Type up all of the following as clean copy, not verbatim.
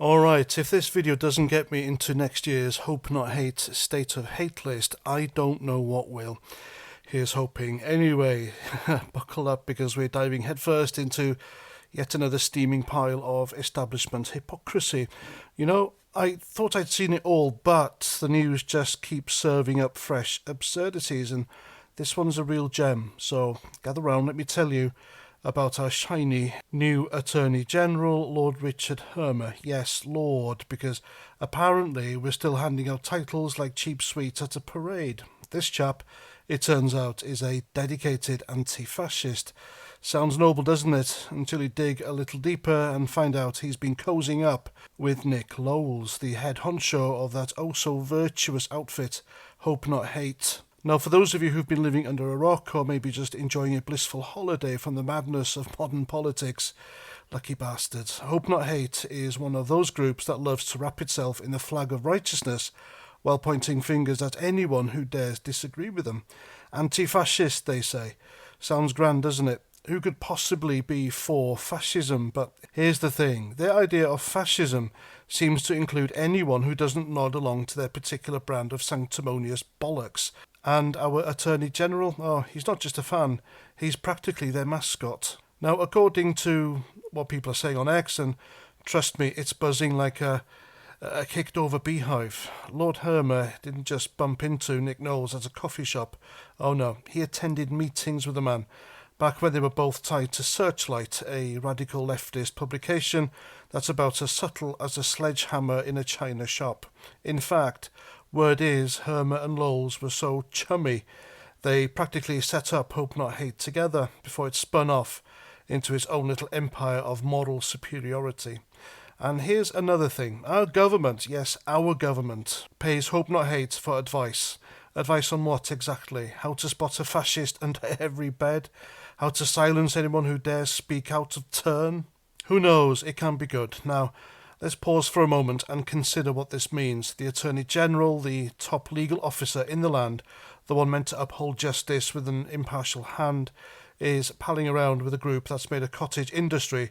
Alright, if this video doesn't get me into next year's Hope Not Hate State of Hate list, I don't know what will. Here's hoping. Anyway, buckle up because we're diving headfirst into yet another steaming pile of establishment hypocrisy. You know, I thought I'd seen it all, but the news just keeps serving up fresh absurdities, and this one's a real gem. So gather round, let me tell you about our shiny new Attorney General, Lord Richard Hermer. Yes, Lord, because apparently we're still handing out titles like cheap sweets at a parade. This chap, it turns out, is a dedicated anti-fascist. Sounds noble, doesn't it? Until you dig a little deeper and find out he's been cozying up with Nick Lowles, the head honcho of that oh-so-virtuous outfit, Hope Not Hate. Now, for those of you who've been living under a rock or maybe just enjoying a blissful holiday from the madness of modern politics, lucky bastards, Hope Not Hate is one of those groups that loves to wrap itself in the flag of righteousness while pointing fingers at anyone who dares disagree with them. Anti-fascist, they say. Sounds grand, doesn't it? Who could possibly be for fascism? But here's the thing. Their idea of fascism seems to include anyone who doesn't nod along to their particular brand of sanctimonious bollocks. And our Attorney General, oh, he's not just a fan, he's practically their mascot. Now, according to what people are saying on X, and trust me, it's buzzing like a kicked-over beehive, Lord Hermer didn't just bump into Nick Knowles at a coffee shop. Oh no, he attended meetings with the man, back when they were both tied to Searchlight, a radical leftist publication that's about as subtle as a sledgehammer in a china shop. In fact, word is, Hermer and Lowles were so chummy, they practically set up Hope Not Hate together before it spun off into its own little empire of moral superiority. And here's another thing. Our government, yes, our government, pays Hope Not Hate for advice. Advice on what exactly? How to spot a fascist under every bed? How to silence anyone who dares speak out of turn? Who knows? It can be good. Now, let's pause for a moment and consider what this means. The Attorney General, the top legal officer in the land, the one meant to uphold justice with an impartial hand, is palling around with a group that's made a cottage industry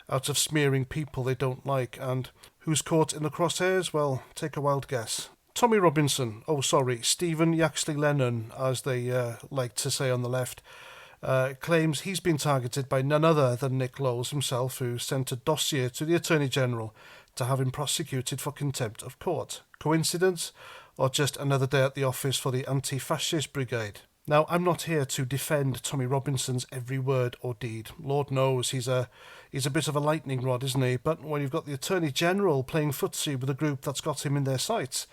out of smearing people they don't like. And who's caught in the crosshairs? Well, take a wild guess. Tommy Robinson, Stephen Yaxley Lennon, as they like to say on the left, claims he's been targeted by none other than Nick Lowles himself, who sent a dossier to the Attorney General to have him prosecuted for contempt of court. Coincidence? Or just another day at the office for the anti-fascist brigade? Now, I'm not here to defend Tommy Robinson's every word or deed. Lord knows he's a bit of a lightning rod, isn't he? But when you've got the Attorney General playing footsie with a group that's got him in their sights,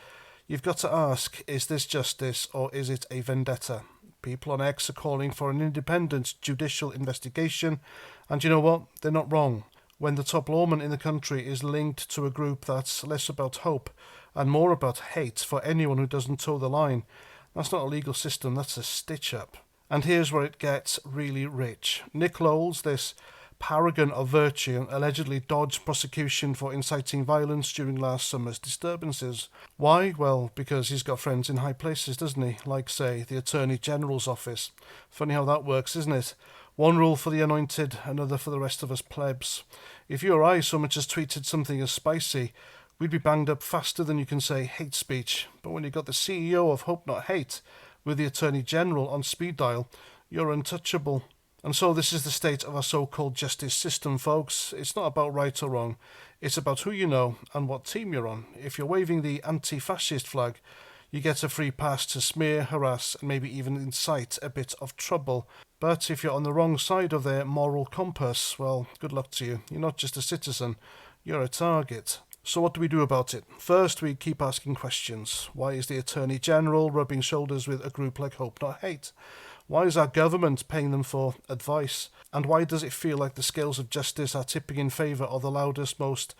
you've got to ask, is this justice or is it a vendetta? People on X are calling for an independent judicial investigation, and you know what? They're not wrong. When the top lawman in the country is linked to a group that's less about hope and more about hate for anyone who doesn't toe the line, that's not a legal system, that's a stitch-up. And here's where it gets really rich. Nick Lowles, this paragon of virtue, allegedly dodged prosecution for inciting violence during last summer's disturbances. Why? Well, because he's got friends in high places, doesn't he? Like, say, the Attorney General's office. Funny how that works, isn't it? One rule for the anointed, another for the rest of us plebs. If you or I so much as tweeted something as spicy, we'd be banged up faster than you can say hate speech. But when you've got the CEO of Hope Not Hate with the Attorney General on speed dial, you're untouchable. And so this is the state of our so-called justice system, folks. It's not about right or wrong. It's about who you know and what team you're on. If you're waving the anti-fascist flag, you get a free pass to smear, harass, and maybe even incite a bit of trouble. But if you're on the wrong side of their moral compass, well, good luck to you. You're not just a citizen, you're a target. So what do we do about it? First, we keep asking questions. Why is the Attorney General rubbing shoulders with a group like Hope Not Hate? Why is our government paying them for advice? And why does it feel like the scales of justice are tipping in favour of the loudest, most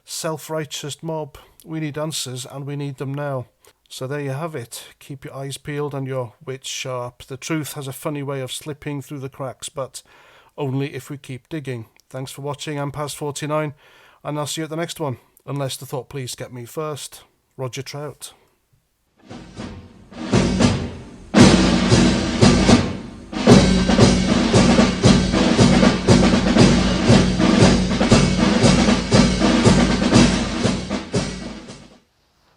self-righteous mob? We need answers, and we need them now. So there you have it. Keep your eyes peeled and your wits sharp. The truth has a funny way of slipping through the cracks, but only if we keep digging. Thanks for watching. I'm Past 49, and I'll see you at the next one. Unless the thought please get me first. Roger Trout.